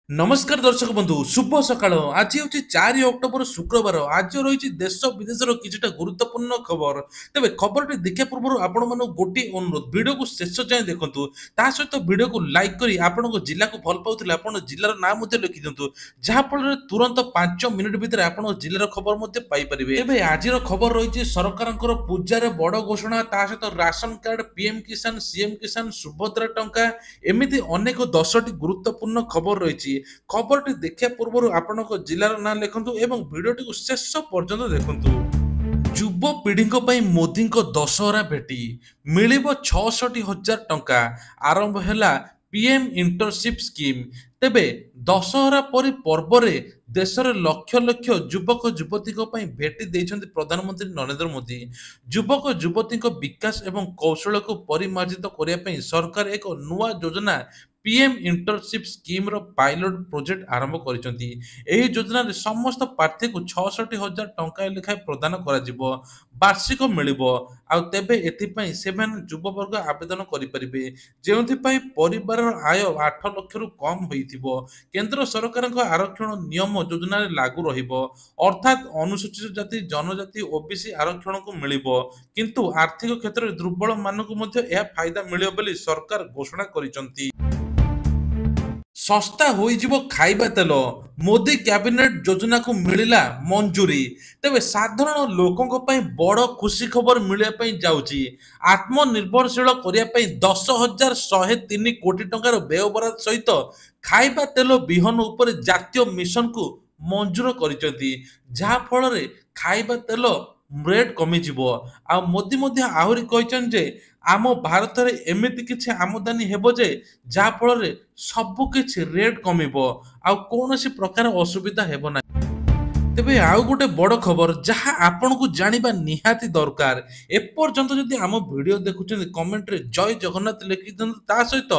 नमस्कार दर्शक बंधु शुभ सकाळ आज हूँ 4 अक्टोबर शुक्रवार आज रही देश विदेश किसी गुरुत्वपूर्ण खबर तेज खबर देखा पूर्व आपण मान गोटे अनुरोध वीडियो को शेष जाए देखु ता सहित वीडियो को लाइक कर आपण जिला को भल पाते आप जिलार ना लिखि दिंतु जहाँफल तुरंत 5 मिनिट भितर आप जिलार खबर पाइपर तेज आज खबर रही सरकार पूजार बड़ घोषणा ता सहित राशन कार्ड पीएम किसान सीएम किसान सुभद्रा टंका एमती अनेक 10टी गुरुत्वपूर्ण खबर रही खबरटी देखा पूर्व आपण जिलार ना लिखु एवं भिडियोटी शेष पर्यंत देखु युवपीढ़ी मोदी दशहरा भेटी मिल 66,000 टंका आरंभ है पीएम इंटर्नशिप स्कीम तेबे दशहरा परी पर्व देशर लक्ष लक्ष युवक युवती भेटी देइछन्ति प्रधानमंत्री नरेंद्र मोदी युवक युवती विकास एवं कौशल को परिमार्जित करने सरकार एक नुआ योजना पीएम इंटर्नशिप स्कीम रो पायलट प्रोजेक्ट आरंभ करिसंती एही योजना रे समस्त प्रार्थी को 66,000 टंका लेखा प्रदान करा जिवो वार्षिक मिलिबो आ तेबे एथिपई सेमान युववर्ग आवेदन करि परिबे जेउथिपई परिवार आय 8 लाख रु कम होइथिबो केंद्र सरकार आरक्षण नियम योजना रे लागू रहिबो अर्थात अनुसूचित जाति जनजाति ओबीसी आरक्षण को मिलिबो किंतु आर्थिक क्षेत्र में दुर्बल मानक मध्ये यह फायदा मिलियो बोली सरकार घोषणा करिसंती ଶସ୍ତା ହୋଇଯିବ ଖାଇବା ତେଲ ମୋଦି କ୍ୟାବିନେଟ ଯୋଜନାକୁ ମିଳିଲା ମଞ୍ଜୁରୀ ତେବେ ସାଧାରଣ ଲୋକଙ୍କ ପାଇଁ ବଡ଼ ଖୁସି ଖବର ମିଳିବା ପାଇଁ ଯାଉଛି ଆତ୍ମନିର୍ଭରଶୀଳ କରିବା ପାଇଁ 10,103 କୋଟି ଟଙ୍କାର ବ୍ୟୟବରାଦ ସହିତ ଖାଇବା ତେଲ ବିହନ ଉପରେ ଜାତୀୟ ମିଶନକୁ ମଞ୍ଜୁର କରିଛନ୍ତି ଯାହା ଫଳରେ ଖାଇବା ତେଲ ରେଟ୍ କମିଯିବ ଆଉ ମୋଦି ମଧ୍ୟ ଆହୁରି କହିଛନ୍ତି ଯେ ଆମ ଭାରତରେ ଏମିତି କିଛି ଆମଦାନୀ ହେବ ଯେ ଯାହା ଫଳରେ ସବୁ କିଛି ରେଟ୍ କମିବ ଆଉ କୌଣସି ପ୍ରକାର ଅସୁବିଧା ହେବ ନାହିଁ ତେବେ ଆଉ ଗୋଟେ ବଡ଼ ଖବର ଯାହା ଆପଣଙ୍କୁ ଜାଣିବା ନିହାତି ଦରକାର ଏପର୍ଯ୍ୟନ୍ତ ଯଦି ଆମ ଭିଡ଼ିଓ ଦେଖୁଛନ୍ତି କମେଣ୍ଟରେ ଜୟ ଜଗନ୍ନାଥ ଲେଖିଦିଅନ୍ତୁ ତା ସହିତ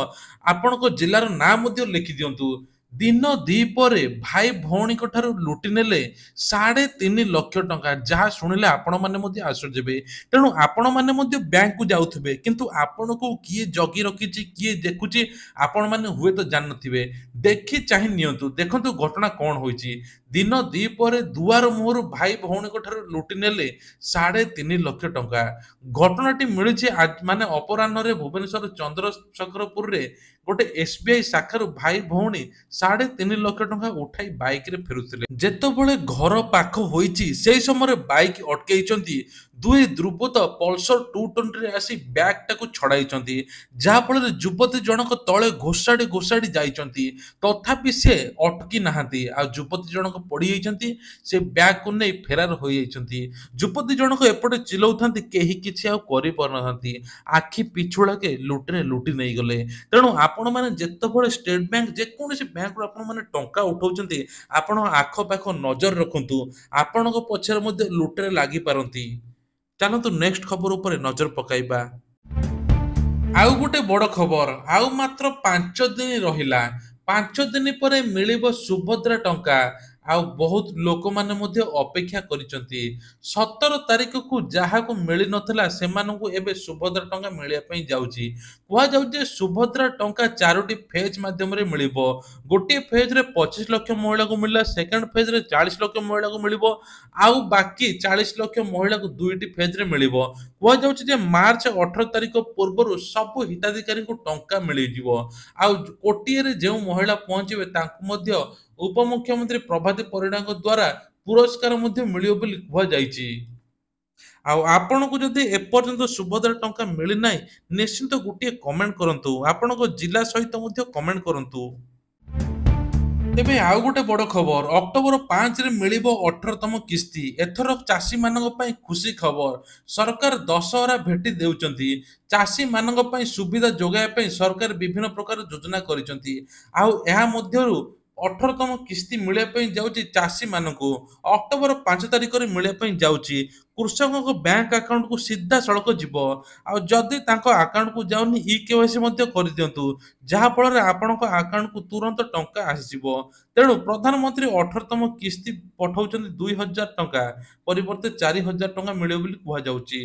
ଆପଣଙ୍କ ଜିଲ୍ଲାର ନାଁ ମଧ୍ୟ ଲେଖିଦିଅନ୍ତୁ ଦିନ ଦ୍ୱିପହରେ ଭାଇ ଭଉଣୀଙ୍କ ଠାରୁ ଲୁଟି ନେଲେ 3.5 ଲକ୍ଷ ଟଙ୍କା ଯାହା ଶୁଣିଲେ ଆପଣମାନେ ମଧ୍ୟ ଆଶ୍ଚର୍ଯ୍ୟ ହେବେ ତେଣୁ ଆପଣମାନେ ମଧ୍ୟ ବ୍ୟାଙ୍କକୁ ଯାଉଥିବେ କିନ୍ତୁ ଆପଣଙ୍କୁ କିଏ ଜଗି ରଖିଛି କିଏ ଦେଖୁଛି ଆପଣମାନେ ହୁଏତ ଜାଣିନଥିବେ ଦେଖି ଚାହିଁ ନିଅନ୍ତୁ ଦେଖନ୍ତୁ ଘଟଣା କ'ଣ ହୋଇଛି ଦିନ ଦ୍ୱିପହରେ ଦୁଆର ମୁହଁରୁ ଭାଇ ଭଉଣୀଙ୍କ ଠାରୁ ଲୁଟି ନେଲେ 3.5 ଲକ୍ଷ ଟଙ୍କା ଘଟଣାଟି ମିଳିଛି ମାନେ ଅପରାହ୍ନରେ ଭୁବନେଶ୍ୱର ଚନ୍ଦ୍ରଶେଖରପୁରରେ ଗୋଟେ ଏସବିଆଇ ଶାଖାରୁ ଭାଇ ଭଉଣୀ 3.5 ଲକ୍ଷ ଟଙ୍କା ଉଠାଇ ବାଇକରେ ଫେରୁଥିଲେ ଯେତେବେଳେ ଘର ପାଖ ହୋଇଛି ସେହି ସମୟରେ ବାଇକ୍ ଅଟକେଇଛନ୍ତି ଦୁଇ ଦୁର୍ବୃତ୍ତ ପଲସର 220ରେ ଆସି ବ୍ୟାଗଟାକୁ ଛଡାଇଛନ୍ତି ଯାହାଫଳରେ ଯୁବତୀ ଜଣକ ତଳେ ଘୋଷାଡ଼ି ଘୋଷାଡ଼ି ଯାଇଛନ୍ତି ତଥାପି ସେ ଅଟକି ନାହାନ୍ତି ଆଉ ଯୁବତୀ ଜଣକ ପଡ଼ିଯାଇଛନ୍ତି ସେ ବ୍ୟାଗକୁ ନେଇ ଫେରାର ହୋଇଯାଇଛନ୍ତି ଯୁବତୀ ଜଣକ ଏପଟେ ଚିଲଉଥାନ୍ତି କେହି କିଛି ଆଉ କରିପାରୁନାହାନ୍ତି ଆଖି ପିଛୁଳାକେ ଲୁଟିରେ ଲୁଟି ନେଇଗଲେ ତେଣୁ ଆପଣମାନେ ଯେତେବେଳେ ଷ୍ଟେଟ ବ୍ୟାଙ୍କ ଯେକୌଣସି ବ୍ୟାଙ୍କରୁ ଆପଣମାନେ ଟଙ୍କା ଉଠାଉଛନ୍ତି ଆପଣ ଆଖପାଖ ନଜର ରଖନ୍ତୁ ଆପଣଙ୍କ ପଛରେ ମଧ୍ୟ ଲୁଟରେ ଲାଗିପାରନ୍ତି ଚାଲନ୍ତୁ ନେକ୍ସଟ ଖବର ଉପରେ ନଜର ପକାଇବା ଆଉ ଗୋଟେ ବଡ଼ ଖବର ଆଉ ମାତ୍ର 5 ଦିନ ରହିଲା 5 ଦିନ ପରେ ମିଳିବ ସୁଭଦ୍ରା ଟଙ୍କା ଆଉ ବହୁତ ଲୋକମାନେ ମଧ୍ୟ ଅପେକ୍ଷା କରିଛନ୍ତି 17 ତାରିଖକୁ ଯାହାକୁ ମିଳିନଥିଲା ସେମାନଙ୍କୁ ଏବେ ସୁଭଦ୍ରା ଟଙ୍କା ମିଳିବା ପାଇଁ ଯାଉଛି କୁହାଯାଉଛି ଯେ ସୁଭଦ୍ରା ଟଙ୍କା 4ଟି ଫେଜ୍ ମାଧ୍ୟମରେ ମିଳିବ ଗୋଟିଏ ଫେଜ୍ରେ 25 ଲକ୍ଷ ମହିଳାକୁ ମିଳିଲା ସେକେଣ୍ଡ ଫେଜ୍ରେ 40 ଲକ୍ଷ ମହିଳାକୁ ମିଳିବ ଆଉ ବାକି 40 ଲକ୍ଷ ମହିଳାକୁ ଦୁଇଟି ଫେଜ୍ରେ ମିଳିବ କୁହାଯାଉଛି ଯେ ମାର୍ଚ୍ଚ 18 ତାରିଖ ପୂର୍ବରୁ ସବୁ ହିତାଧିକାରୀଙ୍କୁ ଟଙ୍କା ମିଳିଯିବ ଆଉ କୋଟିଏରେ ଯେଉଁ ମହିଳା ପହଞ୍ଚିବେ ତାଙ୍କୁ ମଧ୍ୟ ଉପମୁଖ୍ୟମନ୍ତ୍ରୀ ପ୍ରଭାତୀ ପରିଡ଼ାଙ୍କ ଦ୍ୱାରା ପୁରସ୍କାର ମଧ୍ୟ ମିଳିବ ବୋଲି କୁହାଯାଇଛି ଆଉ ଆପଣଙ୍କୁ ଯଦି ଏପର୍ଯ୍ୟନ୍ତ ସୁଭଦ୍ରା ଟଙ୍କା ମିଳିନାହିଁ ନିଶ୍ଚିନ୍ତ ଗୋଟିଏ କମେଣ୍ଟ କରନ୍ତୁ ଆପଣଙ୍କ ଜିଲ୍ଲା ସହିତ ମଧ୍ୟ କମେଣ୍ଟ କରନ୍ତୁ ତେବେ ଆଉ ଗୋଟେ ବଡ଼ ଖବର ଅକ୍ଟୋବର 5ରେ ମିଳିବ 18ତମ କିସ୍ତି ଏଥର ଚାଷୀମାନଙ୍କ ପାଇଁ ଖୁସି ଖବର ସରକାର ଦଶହରା ଭେଟି ଦେଉଛନ୍ତି ଚାଷୀମାନଙ୍କ ପାଇଁ ସୁବିଧା ଯୋଗାଇବା ପାଇଁ ସରକାର ବିଭିନ୍ନ ପ୍ରକାର ଯୋଜନା କରିଛନ୍ତି ଆଉ ଏହା ମଧ୍ୟରୁ 18ତମ କିସ୍ତି ମିଳିବା ପାଇଁ ଯାଉଛି ଚାଷୀମାନଙ୍କୁ ଅକ୍ଟୋବର 5 ତାରିଖରେ ମିଳିବା ପାଇଁ ଯାଉଛି କୃଷକଙ୍କ ବ୍ୟାଙ୍କ ଆକାଉଣ୍ଟକୁ ସିଧାସଳଖ ଯିବ ଆଉ ଯଦି ତାଙ୍କ ଆକାଉଣ୍ଟକୁ ଯାଉନି ଇ କେୱାଇସି ମଧ୍ୟ କରିଦିଅନ୍ତୁ ଯାହାଫଳରେ ଆପଣଙ୍କ ଆକାଉଣ୍ଟକୁ ତୁରନ୍ତ ଟଙ୍କା ଆସିଯିବ ତେଣୁ ପ୍ରଧାନମନ୍ତ୍ରୀ 18ତମ କିସ୍ତି ପଠାଉଛନ୍ତି 2,000 ଟଙ୍କା ପରିବର୍ତ୍ତେ 4,000 ଟଙ୍କା ମିଳିବ ବୋଲି କୁହାଯାଉଛି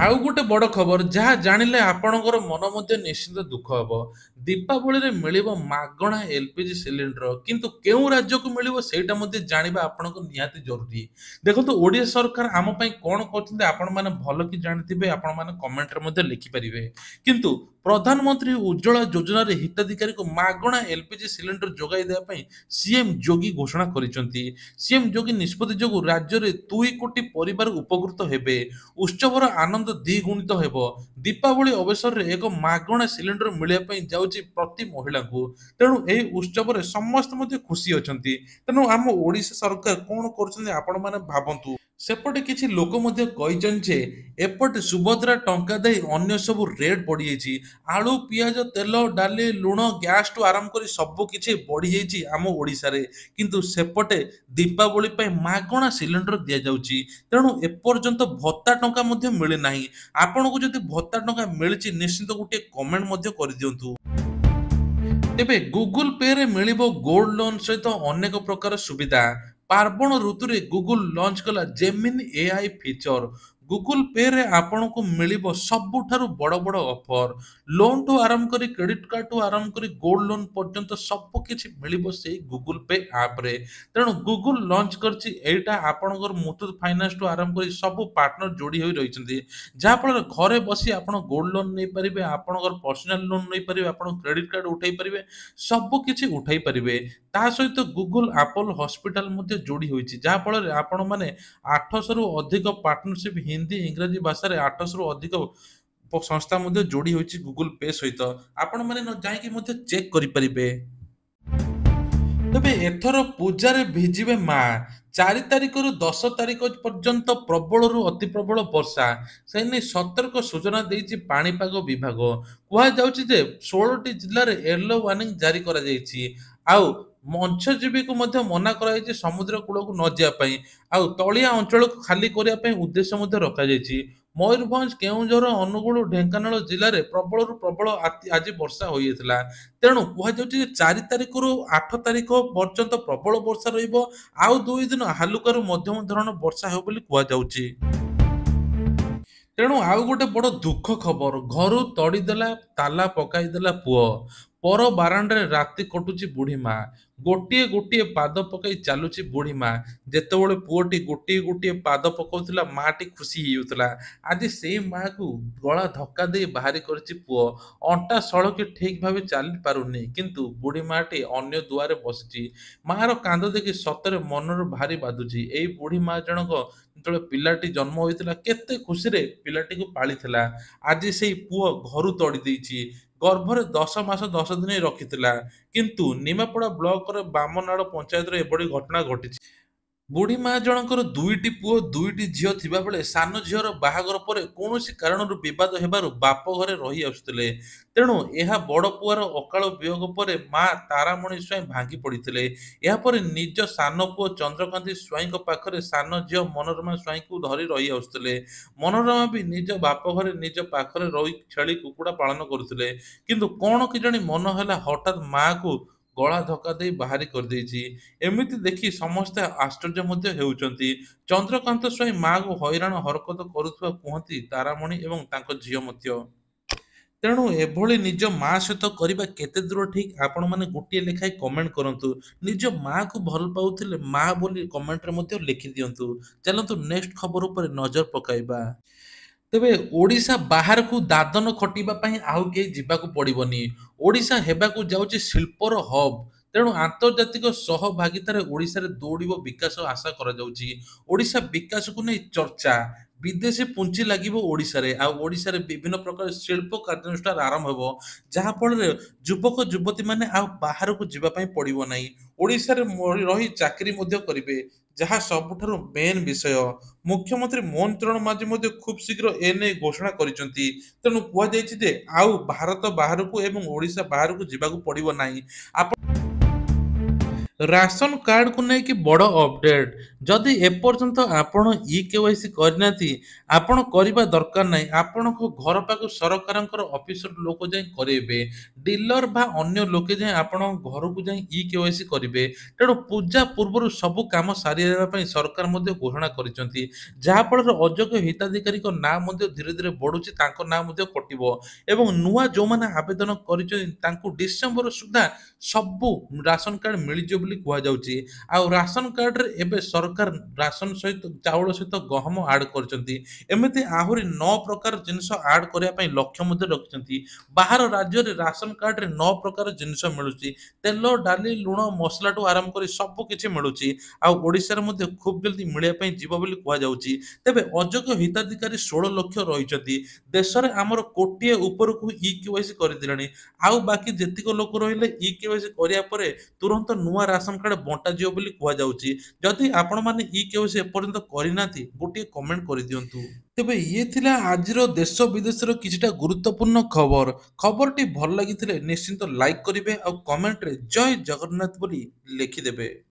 ଆଉ ଗୋଟେ ବଡ଼ ଖବର ଯାହା ଜାଣିଲେ ଆପଣଙ୍କର ମନ ମଧ୍ୟ ନିଶ୍ଚିନ୍ତ ଦୁଃଖ ହେବ ଦୀପାବଳିରେ ମିଳିବ ମାଗଣା ଏଲପିଜି ସିଲିଣ୍ଡର, କିନ୍ତୁ କେଉଁ ରାଜ୍ୟକୁ ମିଳିବ ସେଇଟା ମଧ୍ୟ ଜାଣିବା ଆପଣଙ୍କ ନିହାତି ଜରୁରୀ। ଦେଖନ୍ତୁ ଓଡ଼ିଶା ସରକାର ଆମ ପାଇଁ କଣ କରୁଛନ୍ତି ଆପଣମାନେ ଭଲ କି ଜାଣିଥିବେ, ଆପଣମାନେ କମେଣ୍ଟରେ ମଧ୍ୟ ଲେଖିପାରିବେ। କିନ୍ତୁ ପ୍ରଧାନମନ୍ତ୍ରୀ ଉଜ୍ଜ୍ୱଳା ଯୋଜନାରେ ହିତାଧିକାରୀଙ୍କୁ ମାଗଣା ଏଲପିଜି ସିଲିଣ୍ଡର ଯୋଗାଇ ଦେବା ପାଇଁ ସିଏମ୍ ଯୋଗୀ ଘୋଷଣା କରିଛନ୍ତି। ସିଏମ୍ ଯୋଗୀ ନିଷ୍ପତ୍ତି ଯୋଗୁଁ ରାଜ୍ୟରେ 2 କୋଟି ପରିବାର ଉପକୃତ ହେବେ। ଉତ୍ସବର ଆନନ୍ଦ ଦ୍ୱିଗୁଣିତ ହେବ। ଦୀପାବଳି ଅବସରରେ ଏକ ମାଗଣା ସିଲିଣ୍ଡର ମିଳିବା ପାଇଁ ଯାଉଛି ପ୍ରତି ମହିଳାଙ୍କୁ। ତେଣୁ ଏହି ଉତ୍ସବରେ ସମସ୍ତେ ମଧ୍ୟ ଖୁସି ଅଛନ୍ତି। ତେଣୁ ଆମ ଓଡ଼ିଶା ସରକାର କଣ କରୁଛନ୍ତି ଆପଣମାନେ ଭାବନ୍ତୁ। ସେପଟେ କିଛି ଲୋକ ମଧ୍ୟ କହିଛନ୍ତି ଯେ ଏପଟେ ସୁଭଦ୍ରା ଟଙ୍କା ଦେଇ ଅନ୍ୟ ସବୁ ରେଟ୍ ବଢ଼ିଯାଇଛି। ଆଳୁ, ପିଆଜ, ତେଲ, ଡାଲି, ଲୁଣ, ଗ୍ୟାସ୍‌ଠୁ ଆରମ୍ଭ କରି ସବୁ କିଛି ବଢ଼ିଯାଇଛି ଆମ ଓଡ଼ିଶାରେ। କିନ୍ତୁ ସେପଟେ ଦୀପାବଳି ପାଇଁ ମାଗଣା ସିଲିଣ୍ଡର ଦିଆଯାଉଛି। ତେଣୁ ଏପର୍ଯ୍ୟନ୍ତ ଭତ୍ତା ଟଙ୍କା ମଧ୍ୟ ମିଳିନାହିଁ। ଆପଣଙ୍କୁ ଯଦି ଭତ୍ତା ଟଙ୍କା ମିଳିଛି ନିଶ୍ଚିନ୍ତ ଗୋଟିଏ କମେଣ୍ଟ ମଧ୍ୟ କରିଦିଅନ୍ତୁ। ତେବେ ଗୁଗୁଲ ପେରେ ମିଳିବ ଗୋଲ୍ଡ ଲୋନ୍ ସହିତ ଅନେକ ପ୍ରକାର ସୁବିଧା। ପାର୍ବଣ ଋତୁରେ ଗୁଗୁଲ ଲଞ୍ଚ କଲା ଜେମିନି ଏଆଇ ଫିଚର। ଗୁଗୁଲ ପେରେ ଆପଣଙ୍କୁ ମିଳିବ ସବୁଠାରୁ ବଡ଼ ବଡ଼ ଅଫର। ଲୋନ୍‌ଠୁ ଆରମ୍ଭ କରି କ୍ରେଡିଟ୍ କାର୍ଡଠୁ ଆରମ୍ଭ କରି ଗୋଲ୍ଡ ଲୋନ୍ ପର୍ଯ୍ୟନ୍ତ ସବୁ କିଛି ମିଳିବ ସେଇ ଗୁଗୁଲ ପେ ଆପ୍‌ରେ। ତେଣୁ ଗୁଗୁଲ ଲଞ୍ଚ କରିଛି ଏଇଟା ଆପଣଙ୍କର ମୁଥୁଟ୍ ଫାଇନାନ୍ସଠୁ ଆରମ୍ଭ କରି ସବୁ ପାର୍ଟନର ଯୋଡ଼ି ହୋଇ ରହିଛନ୍ତି। ଯାହାଫଳରେ ଘରେ ବସି ଆପଣ ଗୋଲ୍ଡ ଲୋନ୍ ନେଇପାରିବେ, ଆପଣଙ୍କର ପର୍ସନାଲ ଲୋନ୍ ନେଇପାରିବେ, ଆପଣ କ୍ରେଡିଟ୍ କାର୍ଡ ଉଠାଇ ପାରିବେ, ସବୁ କିଛି ଉଠାଇ ପାରିବେ। ତା ସହିତ ଗୁଗୁଲ ଆପଲ୍ ହସ୍ପିଟାଲ ମଧ୍ୟ ଯୋଡ଼ି ହୋଇଛି। ଯାହାଫଳରେ ଆପଣମାନେ 800ରୁ ଅଧିକ ପାର୍ଟନରସିପ୍ ହିନ୍ଦୀ, ଇଂରାଜୀ ଭାଷାରେ 800ରୁ ଅଧିକ ସଂସ୍ଥା ମଧ୍ୟ ଯୋଡ଼ି ହୋଇଛି ଗୁଗୁଲ ପେ ସହିତ। ଆପଣମାନେ ଯାଇକି ମଧ୍ୟ ଚେକ୍ କରିପାରିବେ। ତେବେ ଏଥର ପୂଜାରେ ଭିଜିବେ ମା। 4 ତାରିଖରୁ 10 ତାରିଖ ପର୍ଯ୍ୟନ୍ତ ପ୍ରବଳରୁ ଅତି ପ୍ରବଳ ବର୍ଷା। ସେ ନେଇ ସତର୍କ ସୂଚନା ଦେଇଛି ପାଣିପାଗ ବିଭାଗ। କୁହାଯାଉଛି ଯେ 16ଟି ଜିଲ୍ଲାରେ ୟେଲୋ ୱାର୍ଣ୍ଣିଂ ଜାରି କରାଯାଇଛି। ଆଉ ମତ୍ସ୍ୟଜୀବୀକୁ ମଧ୍ୟ ମନା କରାଯାଇଛି ସମୁଦ୍ର କୂଳକୁ ନ ଯିବା ପାଇଁ। ଆଉ ତଳିଆ ଅଞ୍ଚଳକୁ ଖାଲି କରିବା ପାଇଁ ଉଦ୍ଦେଶ୍ୟ ମଧ୍ୟ ରଖାଯାଇଛି। ମୟୂରଭଞ୍ଜ, କେଉଁଝର, ଅନୁଗୁଳ, ଢେଙ୍କାନାଳ ଜିଲ୍ଲାରେ ପ୍ରବଳରୁ ପ୍ରବଳ ଆଜି ବର୍ଷା ହୋଇଥିଲା। ତେଣୁ କୁହାଯାଉଛି ଯେ 4 ତାରିଖରୁ 8 ତାରିଖ ପର୍ଯ୍ୟନ୍ତ ପ୍ରବଳ ବର୍ଷା ରହିବ। ଆଉ 2 ଦିନ ହାଲୁକାରୁ ମଧ୍ୟମ ଧରଣର ବର୍ଷା ହେବ ବୋଲି କୁହାଯାଉଛି। ତେଣୁ ଆଉ ଗୋଟେ ବଡ଼ ଦୁଃଖ ଖବର, ଘରୁ ତଡ଼ିଦେଲା, ତାଲା ପକାଇଦେଲା ପୁଅ। ପର ବାରାଣ୍ଡାରେ ରାତି କଟୁଛି ବୁଢ଼ୀମା। ଗୋଟିଏ ଗୋଟିଏ ପାଦ ପକାଇ ଚାଲୁଛି ବୁଢ଼ୀମା। ଯେତେବେଳେ ପୁଅଟି ଗୋଟିଏ ଗୋଟିଏ ପାଦ ପକାଉଥିଲା ମାଟି ଖୁସି ହେଇଯାଉଥିଲା। ଆଜି ସେଇ ମାଆକୁ ଗଳା ଧକ୍କା ଦେଇ ବାହାରି କରିଛି ପୁଅ। ଅଣ୍ଟା ସଳଖି ଠିକ୍ ଭାବେ ଚାଲି ପାରୁନି, କିନ୍ତୁ ବୁଢ଼ୀ ମାଆଟି ଅନ୍ୟ ଦୁଆରେ ବସିଛି। ମାଆର କାନ୍ଦ ଦେଖି ସତରେ ମନରେ ଭାରି ବାଧୁଛି। ଏଇ ବୁଢ଼ୀ ମା ଜଣକ ଯେତେବେଳେ ପିଲାଟି ଜନ୍ମ ହୋଇଥିଲା କେତେ ଖୁସିରେ ପିଲାଟିକୁ ପାଳିଥିଲା। ଆଜି ସେଇ ପୁଅ ଘରୁ ତଡ଼ି ଦେଇଛି। ଗର୍ଭରେ 10 ମାସ 10 ଦିନ ରଖିଥିଲା। କିନ୍ତୁ ନିମାପଡ଼ା ବ୍ଲକର ବାମନାଳ ପଞ୍ଚାୟତରେ ଏଭଳି ଘଟଣା ଘଟିଛି। ବୁଢ଼ୀ ମା ଜଣଙ୍କର 2ଟି ପୁଅ 2ଟି ଝିଅ ଥିବାବେଳେ ସାନ ଝିଅର ବାହାଘର ପରେ କୌଣସି କାରଣରୁ ବିବାଦ ହେବାରୁ ବାପ ଘରେ ରହି ଆସୁଥିଲେ। ତେଣୁ ଏହା ବଡ଼ ପୁଅର ଅକାଳ ବିୟୋଗ ପରେ ମା ତାରାମଣୀ ସ୍ୱାଇଁ ଭାଙ୍ଗି ପଡ଼ିଥିଲେ। ଏହାପରେ ନିଜ ସାନ ପୁଅ ଚନ୍ଦ୍ରକାନ୍ତି ସ୍ୱାଇଁଙ୍କ ପାଖରେ ସାନ ଝିଅ ମନୋରମା ସ୍ୱାଇଁଙ୍କୁ ଧରି ରହି ଆସୁଥିଲେ। ମନୋରମା ବି ନିଜ ବାପ ଘରେ ନିଜ ପାଖରେ ରହି ଛେଳି କୁକୁଡ଼ା ପାଳନ କରୁଥିଲେ। କିନ୍ତୁ କଣ କେଜାଣି ମନ ହେଲା ହଠାତ୍ ମାଆକୁ ଗଳା ଧକ୍କା ଦେଇ ବାହାରି କରିଦେଇଛି। ଏମିତି ଦେଖି ସମସ୍ତେ ଆଶ୍ଚର୍ଯ୍ୟ ମଧ୍ୟ ହେଉଛନ୍ତି। ଚନ୍ଦ୍ରକାନ୍ତ ସ୍ୱାଇଁ ମାଆକୁ ହଇରାଣ ହରକତ କରୁଥିବା କୁହନ୍ତି ତାରାମଣୀ ଏବଂ ତାଙ୍କ ଝିଅ ମଧ୍ୟ। ତେଣୁ ଏଭଳି ନିଜ ମା ସହିତ କରିବା କେତେ ଦୂର ଠିକ୍ ଆପଣମାନେ ଗୋଟିଏ ଲେଖାଏଁ କମେଣ୍ଟ କରନ୍ତୁ। ନିଜ ମାଆକୁ ଭଲ ପାଉଥିଲେ ମା ବୋଲି କମେଣ୍ଟରେ ମଧ୍ୟ ଲେଖିଦିଅନ୍ତୁ। ଚାଲନ୍ତୁ ନେକ୍ସଟ ଖବର ଉପରେ ନଜର ପକାଇବା। ତେବେ ଓଡ଼ିଶା ବାହାରକୁ ଦାଦନ ଖଟିବା ପାଇଁ ଆଉ କେହି ଯିବାକୁ ପଡ଼ିବନି। ଓଡ଼ିଶା ହେବାକୁ ଯାଉଛି ଶିଳ୍ପର ହବ୍। ତେଣୁ ଆନ୍ତର୍ଜାତିକ ସହଭାଗିତାରେ ଓଡ଼ିଶାରେ ଦୌଡ଼ିବ ବିକାଶ ଆଶା କରାଯାଉଛି। ଓଡ଼ିଶା ବିକାଶକୁ ନେଇ ଚର୍ଚ୍ଚା। ବିଦେଶୀ ପୁଞ୍ଜି ଲାଗିବ ଓଡ଼ିଶାରେ। ଆଉ ଓଡ଼ିଶାରେ ବିଭିନ୍ନ ପ୍ରକାର ଶିଳ୍ପ କାର୍ଯ୍ୟାନୁଷ୍ଠାନ ଆରମ୍ଭ ହେବ। ଯାହାଫଳରେ ଯୁବକ ଯୁବତୀମାନେ ଆଉ ବାହାରକୁ ଯିବା ପାଇଁ ପଡ଼ିବ ନାହିଁ। ଓଡ଼ିଶାରେ ରହି ଚାକିରି ମଧ୍ୟ କରିବେ। ଯାହା ସବୁଠାରୁ ମେନ୍ ବିଷୟ। ମୁଖ୍ୟମନ୍ତ୍ରୀ ମୋହନ ଚରଣ ମାଝୀ ମଧ୍ୟ ଖୁବ୍ ଶୀଘ୍ର ଏ ନେଇ ଘୋଷଣା କରିଛନ୍ତି। ତେଣୁ କୁହାଯାଇଛି ଯେ ଆଉ ଭାରତ ବାହାରକୁ ଏବଂ ଓଡ଼ିଶା ବାହାରକୁ ଯିବାକୁ ପଡ଼ିବ ନାହିଁ। ରାସନ କାର୍ଡକୁ ନେଇକି ବଡ଼ ଅପଡେଟ୍। ଯଦି ଏପର୍ଯ୍ୟନ୍ତ ଆପଣ ଇ-କେୱାଇସି କରିନାହାନ୍ତି, ଆପଣ କରିବା ଦରକାର ନାହିଁ। ଆପଣଙ୍କ ଘର ପାଖକୁ ସରକାରଙ୍କର ଅଫିସର ଲୋକ ଯାଇ କରେଇବେ। ଡିଲର ବା ଅନ୍ୟ ଲୋକେ ଯାଇ ଆପଣଙ୍କ ଘରକୁ ଯାଇ ଇ-କେୱାଇସି କରିବେ। ତେଣୁ ପୂଜା ପୂର୍ବରୁ ସବୁ କାମ ସାରିବା ପାଇଁ ସରକାର ମଧ୍ୟ ଘୋଷଣା କରିଛନ୍ତି। ଯାହାଫଳରେ ଅଯୋଗ୍ୟ ହିତାଧିକାରୀଙ୍କ ନାଁ ମଧ୍ୟ ଧୀରେ ଧୀରେ ବଢ଼ୁଛି, ତାଙ୍କ ନାଁ ମଧ୍ୟ କଟିବ। ଏବଂ ନୂଆ ଯେଉଁମାନେ ଆବେଦନ କରିଛନ୍ତି ତାଙ୍କୁ ଡିସେମ୍ବର ସୁଦ୍ଧା ସବୁ ରାସନ କାର୍ଡ ମିଳିଯିବ ବୋଲି କୁହାଯାଉଛି। ଆଉ ରାସନ କାର୍ଡରେ ଏବେ ସରକାର ରାସନ ସହିତ ଚାଉଳ ସହିତ ଗହମ ଆଡ୍ କରିଛନ୍ତି। ଏମିତି ଆହୁରି 9 ପ୍ରକାର ଜିନିଷ ଆଡ୍ କରିବା ପାଇଁ ଲକ୍ଷ୍ୟ ମଧ୍ୟ ରଖିଛନ୍ତି। ବାହାର ରାଜ୍ୟରେ ରାସନ କାର୍ଡରେ 9 ପ୍ରକାର ଜିନିଷ ମିଳୁଛି। ତେଲ, ଡାଲି, ଲୁଣ, ମସଲାଠୁ ଆରମ୍ଭ କରି ସବୁ କିଛି ମିଳୁଛି। ଆଉ ଓଡ଼ିଶାରେ ମଧ୍ୟ ଖୁବ୍ ଜଲଦି ମିଳିବା ପାଇଁ ଯିବ ବୋଲି କୁହାଯାଉଛି। ତେବେ ଅଯୋଗ୍ୟ ହିତାଧିକାରୀ 16 ଲକ୍ଷ ରହିଛନ୍ତି। ଦେଶରେ ଆମର କୋଟିଏ ଉପରକୁ ଇ-କେୱାଇସି କରିଦେଲେଣି। ଆଉ ବାକି ଯେତିକ ଲୋକ ରହିଲେ ଇ-କେୱାଇସି କରିବା ପରେ ତୁରନ୍ତ ନୂଆ ରାସନ କାର୍ଡ ବଣ୍ଟାଯିବ ବୋଲି କୁହାଯାଉଛି। ଯଦି ଆପଣମାନେ ଇ-କେୱାଇସି ଏପର୍ଯ୍ୟନ୍ତ କରିନାହାନ୍ତି, ଗୋଟିଏ କମେଣ୍ଟ କରିଦିଅନ୍ତୁ। ତେବେ ଇଏ ଥିଲା ଆଜିର ଦେଶ ବିଦେଶର କିଛିଟା ଗୁରୁତ୍ୱପୂର୍ଣ୍ଣ ଖବର। ଖବରଟି ଭଲ ଲାଗିଥିଲେ ନିଶ୍ଚିନ୍ତ ଲାଇକ୍ କରିବେ ଆଉ କମେଣ୍ଟରେ ଜୟ ଜଗନ୍ନାଥ ବୋଲି ଲେଖିଦେବେ।